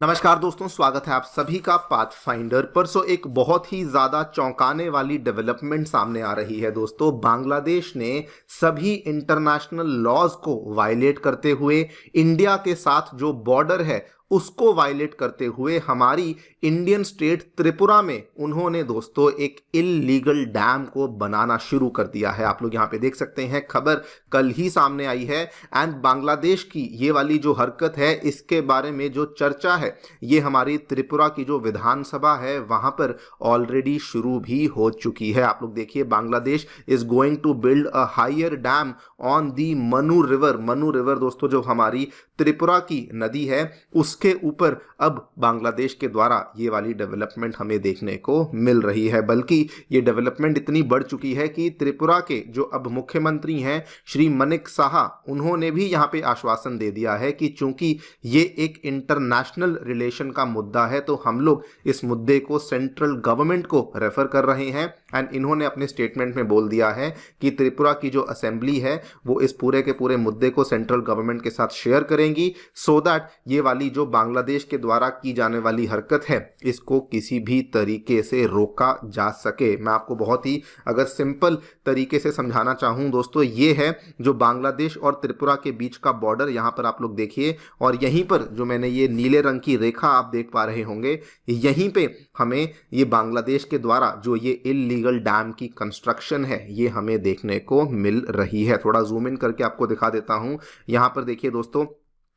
नमस्कार दोस्तों, स्वागत है आप सभी का पाथफाइंडर पर। एक बहुत ही ज्यादा चौंकाने वाली डेवलपमेंट सामने आ रही है दोस्तों। बांग्लादेश ने सभी इंटरनेशनल लॉज को वायलेट करते हुए इंडिया के साथ जो बॉर्डर है उसको वायलेट करते हुए हमारी इंडियन स्टेट त्रिपुरा में उन्होंने दोस्तों एक इल्लीगल डैम को बनाना शुरू कर दिया है। आप लोग यहाँ पे देख सकते हैं, खबर कल ही सामने आई है। एंड बांग्लादेश की ये वाली जो हरकत है, इसके बारे में जो चर्चा है, ये हमारी त्रिपुरा की जो विधानसभा है वहां पर ऑलरेडी शुरू भी हो चुकी है। आप लोग देखिए, Bangladesh is going to build a higher dam on the Manu river. Manu river दोस्तों जो हमारी त्रिपुरा की नदी है उसके ऊपर अब बांग्लादेश के द्वारा ये वाली डेवलपमेंट हमें देखने को मिल रही है। बल्कि ये डेवलपमेंट इतनी बढ़ चुकी है कि त्रिपुरा के जो अब मुख्यमंत्री हैं श्री मनिक साहा, उन्होंने भी यहाँ पे आश्वासन दे दिया है कि चूंकि ये एक इंटरनेशनल रिलेशन का मुद्दा है तो हम लोग इस मुद्दे को सेंट्रल गवर्नमेंट को रेफर कर रहे हैं। एंड इन्होंने अपने स्टेटमेंट में बोल दिया है कि त्रिपुरा की जो असेंबली है वो इस पूरे के पूरे मुद्दे को सेंट्रल गवर्नमेंट के साथ शेयर करेंगी, सो दैट ये वाली जो बांग्लादेश के द्वारा की जाने वाली हरकत है इसको किसी भी तरीके से रोका जा सके। मैं आपको बहुत ही अगर सिंपल तरीके से समझाना चाहूं दोस्तों, ये है जो बांग्लादेश और त्रिपुरा के बीच का बॉर्डर। यहां पर आप लोग देखिए, और यहीं पर जो मैंने ये नीले रंग की रेखा आप देख पा रहे होंगे, यहीं पे हमें ये बांग्लादेश के द्वारा जो ये इल्लीगल डैम की कंस्ट्रक्शन है ये हमें देखने को मिल रही है। थोड़ा जूम इन करके आपको दिखा देता हूं। यहां पर देखिए दोस्तों,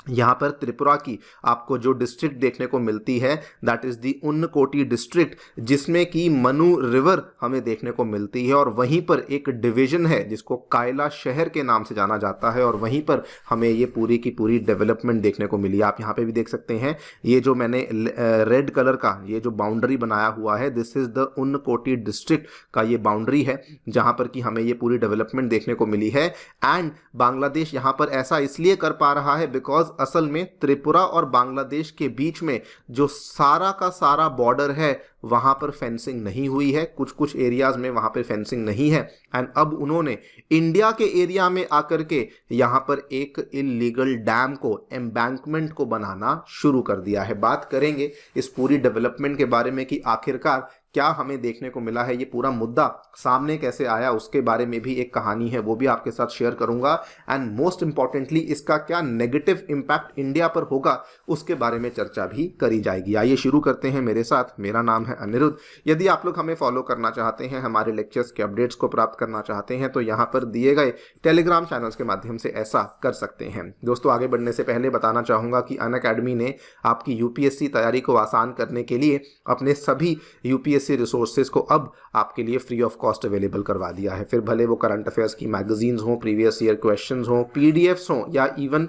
यहाँ पर त्रिपुरा की आपको जो डिस्ट्रिक्ट देखने को मिलती है that is the Unakoti district, जिसमें कि मनु रिवर हमें देखने को मिलती है। और वहीं पर एक डिवीजन है जिसको कायला शहर के नाम से जाना जाता है, और वहीं पर हमें ये पूरी की पूरी डेवलपमेंट देखने को मिली। आप यहाँ पे भी देख सकते हैं, ये जो मैंने रेड कलर का ये जो बाउंड्री बनाया हुआ है, this is the Unakoti district का ये बाउंड्री है जहाँ पर कि हमें ये पूरी डेवलपमेंट देखने को मिली है। एंड बांग्लादेश यहाँ पर ऐसा इसलिए कर पा रहा है बिकॉज असल में त्रिपुरा और बांग्लादेश के बीच में जो सारा का सारा बॉर्डर है वहां पर फेंसिंग नहीं हुई है। कुछ कुछ एरियाज में वहां पर फेंसिंग नहीं है। एंड अब उन्होंने इंडिया के एरिया में आकर के यहां पर एक इलीगल डैम को, एम्बैंकमेंट को बनाना शुरू कर दिया है। बात करेंगे इस पूरी डेवलपमेंट के बारे में कि आखिरकार क्या हमें देखने को मिला है, ये पूरा मुद्दा सामने कैसे आया, उसके बारे में भी एक कहानी है, वो भी आपके साथ शेयर करूंगा। एंड मोस्ट इंपॉर्टेंटली इसका क्या नेगेटिव इंपैक्ट इंडिया पर होगा उसके बारे में चर्चा भी करी जाएगी। आइए शुरू करते हैं मेरे साथ। मेरा नाम है अनिरुद्ध। यदि आप लोग हमें फॉलो करना चाहते हैं, हमारे लेक्चर्स के अपडेट्स को प्राप्त करना चाहते हैं, तो यहाँ पर दिए गए टेलीग्राम चैनल्स के माध्यम से ऐसा कर सकते हैं। दोस्तों, आगे बढ़ने से पहले बताना चाहूंगा कि अनअकैडमी ने आपकी यूपीएससी तैयारी को आसान करने के लिए अपने सभी यूपीएससी रिसोर्सेज को अब आपके लिए फ्री ऑफ कॉस्ट अवेलेबल करवा दिया है। फिर भले वो करंट अफेयर्स की मैगजीन्स हो, प्रीवियस ईयर क्वेश्चंस हो, पीडीएफ्स हो, या इवन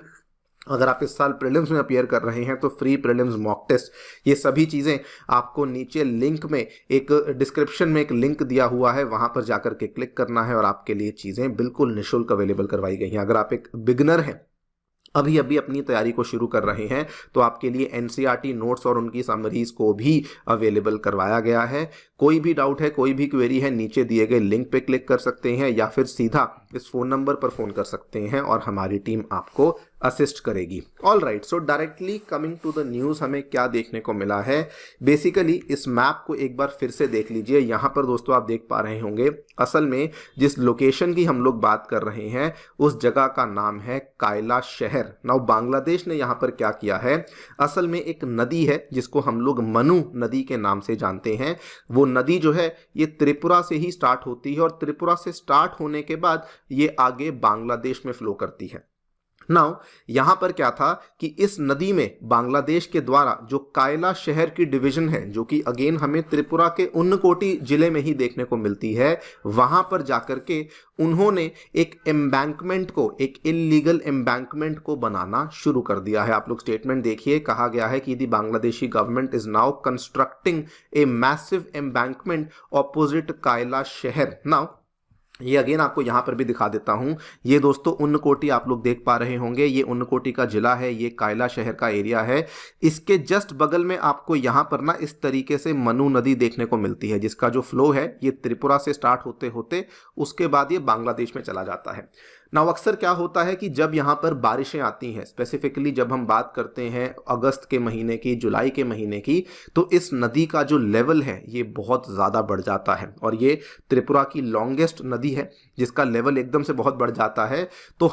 अगर आप इस साल प्रीलिम्स में अपीयर कर रहे हैं तो फ्री प्रीलिम्स मॉक टेस्ट, ये सभी चीज़ें आपको नीचे लिंक में, एक डिस्क्रिप्शन में एक लिंक दिया हुआ है, वहां पर जाकर के क्लिक करना है और आपके लिए चीज़ें बिल्कुल निःशुल्क अवेलेबल करवाई गई हैं। अगर आप एक बिगनर हैं, अभी अभी अपनी तैयारी को शुरू कर रहे हैं, तो आपके लिए एनसीईआरटी नोट्स और उनकी समरीज को भी अवेलेबल करवाया गया है। कोई भी डाउट है, कोई भी क्वेरी है, नीचे दिए गए लिंक पे क्लिक कर सकते हैं या फिर सीधा इस फोन नंबर पर फोन कर सकते हैं और हमारी टीम आपको असिस्ट करेगी। All right, so directly coming to the news, हमें क्या देखने को मिला है। बेसिकली इस मैप को एक बार फिर से देख लीजिए। यहाँ पर दोस्तों आप देख पा रहे होंगे, असल में जिस लोकेशन की हम लोग बात कर रहे हैं उस जगह का नाम है कायला शहर। नाउ बांग्लादेश ने यहाँ पर क्या किया है, असल में एक नदी है जिसको हम लोग मनु नदी के नाम से जानते हैं। वो नदी जो है ये त्रिपुरा से ही स्टार्ट होती है और त्रिपुरा से स्टार्ट होने के बाद ये आगे बांग्लादेश में फ्लो करती है। नाउ यहां पर क्या था कि इस नदी में बांग्लादेश के द्वारा जो कायला शहर की डिवीजन है, जो कि अगेन हमें त्रिपुरा के उन्नकोटी जिले में ही देखने को मिलती है, वहां पर जाकर के उन्होंने एक एम्बैंकमेंट को, एक इलीगल एम्बैंकमेंट को बनाना शुरू कर दिया है। आप लोग स्टेटमेंट देखिए, कहा गया है कि the Bangladeshi government is now constructing a massive embankment opposite Kayla शहर। नाउ ये अगेन आपको यहां पर भी दिखा देता हूं। ये दोस्तों उन्नकोटी आप लोग देख पा रहे होंगे, ये उन्नकोटी का जिला है, ये कायला शहर का एरिया है। इसके जस्ट बगल में आपको यहां पर ना इस तरीके से मनु नदी देखने को मिलती है, जिसका जो फ्लो है ये त्रिपुरा से स्टार्ट होते होते उसके बाद ये बांग्लादेश में चला जाता है। ना अक्सर क्या होता है कि जब यहाँ पर बारिशें आती हैं, स्पेसिफिकली जब हम बात करते हैं अगस्त के महीने की, जुलाई के महीने की, तो इस नदी का जो लेवल है ये बहुत ज़्यादा बढ़ जाता है और ये त्रिपुरा की लॉन्गेस्ट नदी है जिसका लेवल एकदम से बहुत बढ़ जाता है। तो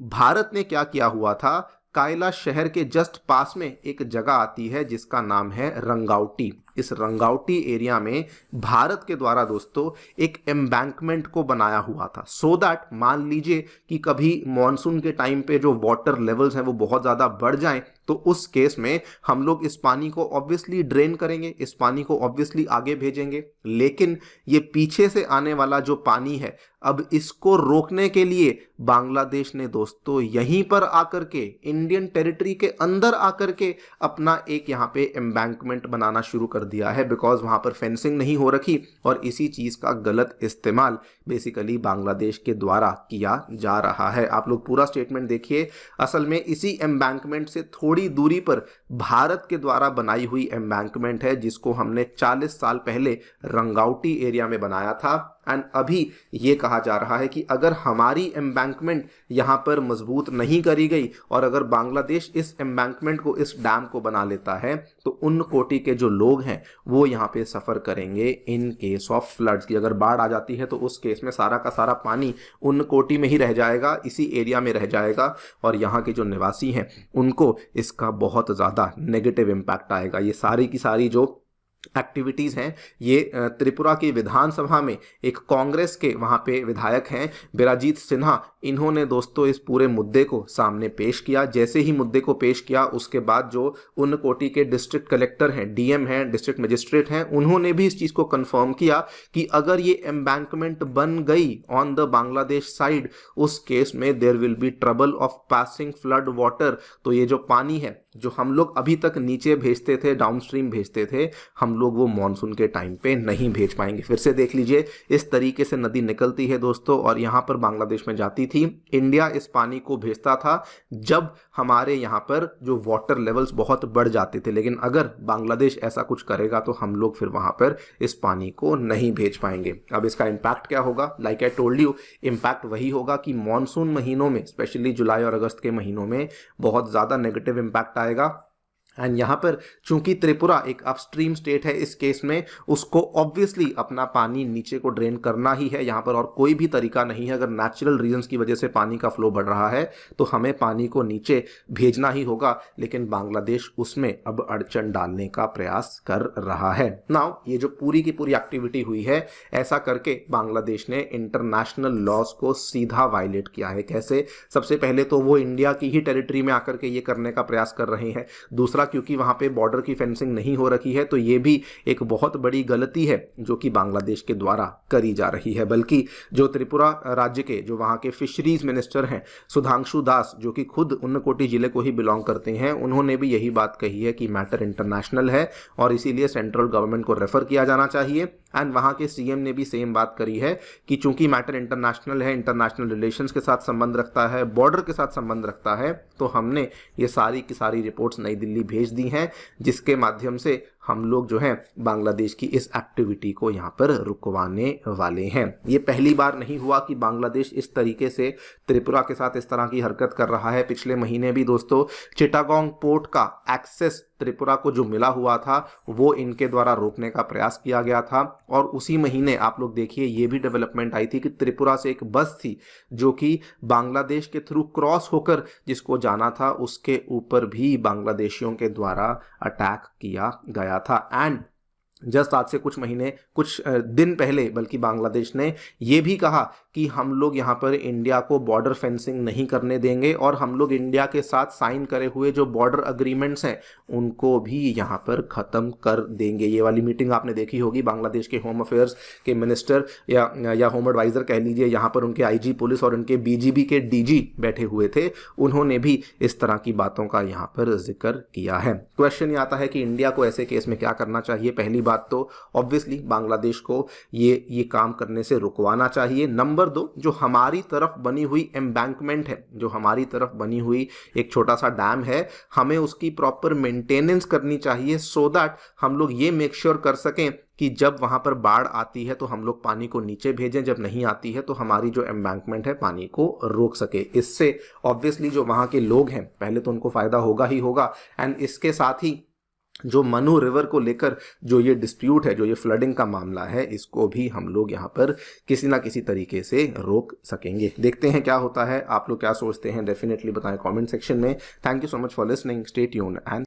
भारत ने क्या किया हुआ था, कायला शहर के जस्ट पास में एक जगह आती है जिसका नाम है रंगावटी। इस रंगावटी एरिया में भारत के द्वारा दोस्तों एक एम्बैंकमेंट को बनाया हुआ था, सो दैट मान लीजिए कि कभी मॉनसून के टाइम पे जो वाटर लेवल्स हैं वो बहुत ज़्यादा बढ़ जाएं, तो उस केस में हम लोग इस पानी को ऑब्वियसली ड्रेन करेंगे, इस पानी को ऑब्वियसली आगे भेजेंगे। लेकिन ये पीछे से आने वाला जो पानी है, अब इसको रोकने के लिए बांग्लादेश ने दोस्तों यहीं पर आकर के, इंडियन टेरिटरी के अंदर आकर के अपना एक यहाँ पे एम्बैंकमेंट बनाना शुरू कर दिया है, बिकॉज वहां पर फेंसिंग नहीं हो रखी और इसी चीज का गलत इस्तेमाल बेसिकली बांग्लादेश के द्वारा किया जा रहा है। आप लोग पूरा स्टेटमेंट देखिए। असल में इसी एम्बैंकमेंट से थोड़ी दूरी पर भारत के द्वारा बनाई हुई एम्बैंकमेंट है जिसको हमने 40 साल पहले रंगावटी एरिया में बनाया था। एंड अभी ये कहा जा रहा है कि अगर हमारी एम्बैंकमेंट यहाँ पर मजबूत नहीं करी गई और अगर बांग्लादेश इस एम्बैंकमेंट को, इस डैम को बना लेता है, तो उन कोटि के जो लोग हैं वो यहाँ पे सफ़र करेंगे इन केस ऑफ फ्लड्स की। अगर बाढ़ आ जाती है तो उस केस में सारा का सारा पानी उन कोटि में ही रह जाएगा, इसी एरिया में रह जाएगा और यहाँ के जो निवासी हैं उनको इसका बहुत ज़्यादा नेगेटिव इम्पैक्ट आएगा। ये सारी की सारी जो एक्टिविटीज़ हैं, ये त्रिपुरा की विधानसभा में एक कांग्रेस के वहाँ पे विधायक हैं बिराजीत सिन्हा, इन्होंने दोस्तों इस पूरे मुद्दे को सामने पेश किया। जैसे ही मुद्दे को पेश किया उसके बाद जो उन कोटि के डिस्ट्रिक्ट कलेक्टर हैं, डीएम हैं, डिस्ट्रिक्ट मजिस्ट्रेट हैं, उन्होंने भी इस चीज़ को कंफर्म किया कि अगर ये एम्बैंकमेंट बन गई ऑन द बांग्लादेश साइड, उस केस में there will be trouble of passing flood water. तो ये जो पानी है जो हम लोग अभी तक नीचे भेजते थे, डाउनस्ट्रीम भेजते थे, हम लोग वो मॉनसून के टाइम पे नहीं भेज पाएंगे। फिर से देख लीजिए, इस तरीके से नदी निकलती है दोस्तों और यहाँ पर बांग्लादेश में जाती थी। इंडिया इस पानी को भेजता था जब हमारे यहाँ पर जो वाटर लेवल्स बहुत बढ़ जाते थे, लेकिन अगर बांग्लादेश ऐसा कुछ करेगा तो हम लोग फिर वहाँ पर इस पानी को नहीं भेज पाएंगे। अब इसका इम्पैक्ट क्या होगा? Like I told you, impact वही होगा कि मॉनसून महीनों में, स्पेशली जुलाई और अगस्त के महीनों में बहुत ज़्यादा नेगेटिव इम्पैक्ट आएगा। एंड यहाँ पर चूंकि त्रिपुरा एक अपस्ट्रीम स्टेट है, इस केस में उसको ऑब्वियसली अपना पानी नीचे को ड्रेन करना ही है यहाँ पर, और कोई भी तरीका नहीं है। अगर नेचुरल रीजंस की वजह से पानी का फ्लो बढ़ रहा है तो हमें पानी को नीचे भेजना ही होगा, लेकिन बांग्लादेश उसमें अब अड़चन डालने का प्रयास कर रहा है। नाउ ये जो पूरी की पूरी एक्टिविटी हुई है, ऐसा करके बांग्लादेश ने इंटरनेशनल लॉज को सीधा वायलेट किया है। कैसे? सबसे पहले तो वो इंडिया की ही टेरिटरी में आकर के ये करने का प्रयास कर रहे हैं। दूसरा, क्योंकि वहां पे बॉर्डर की फेंसिंग नहीं हो रखी है, तो ये भी एक बहुत बड़ी गलती है जो कि बांग्लादेश के द्वारा करी जा रही है। बल्कि जो त्रिपुरा राज्य के जो वहां के फिशरीज मिनिस्टर हैं सुधांशु दास, जो कि खुद उन्नकोटी जिले को ही बिलोंग करते हैं, उन्होंने भी यही बात कही है कि मैटर इंटरनेशनल है और इसीलिए सेंट्रल गवर्नमेंट को रेफर किया जाना चाहिए। एंड वहां के सीएम ने भी सेम बात करी है कि चूंकि मैटर इंटरनेशनल है, इंटरनेशनल रिलेशंस के साथ संबंध रखता है, बॉर्डर के साथ संबंध रखता है, तो हमने ये सारी की सारी रिपोर्ट्स नई दिल्ली भेज दी हैं, जिसके माध्यम से हम लोग जो है बांग्लादेश की इस एक्टिविटी को यहाँ पर रुकवाने वाले हैं। ये पहली बार नहीं हुआ कि बांग्लादेश इस तरीके से त्रिपुरा के साथ इस तरह की हरकत कर रहा है। पिछले महीने भी दोस्तों चिटागोंग पोर्ट का एक्सेस त्रिपुरा को जो मिला हुआ था वो इनके द्वारा रोकने का प्रयास किया गया था। और उसी महीने आप लोग देखिए ये भी डेवलपमेंट आई थी कि त्रिपुरा से एक बस थी जो कि बांग्लादेश के थ्रू क्रॉस होकर जिसको जाना था, उसके ऊपर भी बांग्लादेशियों के द्वारा अटैक किया गया था। एंड जस्ट आज से कुछ दिन पहले बल्कि बांग्लादेश ने ये भी कहा कि हम लोग यहाँ पर इंडिया को बॉर्डर फेंसिंग नहीं करने देंगे और हम लोग इंडिया के साथ साइन करे हुए जो बॉर्डर अग्रीमेंट्स हैं उनको भी यहाँ पर ख़त्म कर देंगे। ये वाली मीटिंग आपने देखी होगी, बांग्लादेश के होम अफेयर्स के मिनिस्टर या होम एडवाइज़र कह लीजिए, यहाँ पर उनके आईजी पुलिस और उनके बीजीबी के डीजी बैठे हुए थे, उन्होंने भी इस तरह की बातों का यहाँ पर जिक्र किया है। क्वेश्चन ये आता है कि इंडिया को ऐसे केस में क्या करना चाहिए। पहली बात तो ऑब्वियसली बांग्लादेश को ये काम करने से रुकवाना चाहिए। नंबर 2, जो हमारी तरफ बनी हुई एम्बैंकमेंट है, जो हमारी तरफ बनी हुई एक छोटा सा डैम है, हमें उसकी प्रॉपर मेंटेनेंस करनी चाहिए सो दैट हम लोग ये मेक श्योर कर सकें कि जब वहां पर बाढ़ आती है तो हम लोग पानी को नीचे भेजें, जब नहीं आती है तो हमारी जो एम्बैंकमेंट है पानी को रोक सके। इससे ऑब्वियसली जो वहां के लोग हैं पहले तो उनको फायदा होगा ही होगा, एंड इसके साथ ही जो मनु रिवर को लेकर जो ये डिस्प्यूट है, जो ये फ्लडिंग का मामला है, इसको भी हम लोग यहाँ पर किसी ना किसी तरीके से रोक सकेंगे। देखते हैं क्या होता है। आप लोग क्या सोचते हैं डेफिनेटली बताएं कमेंट सेक्शन में। Thank you so much for listening, stay tuned and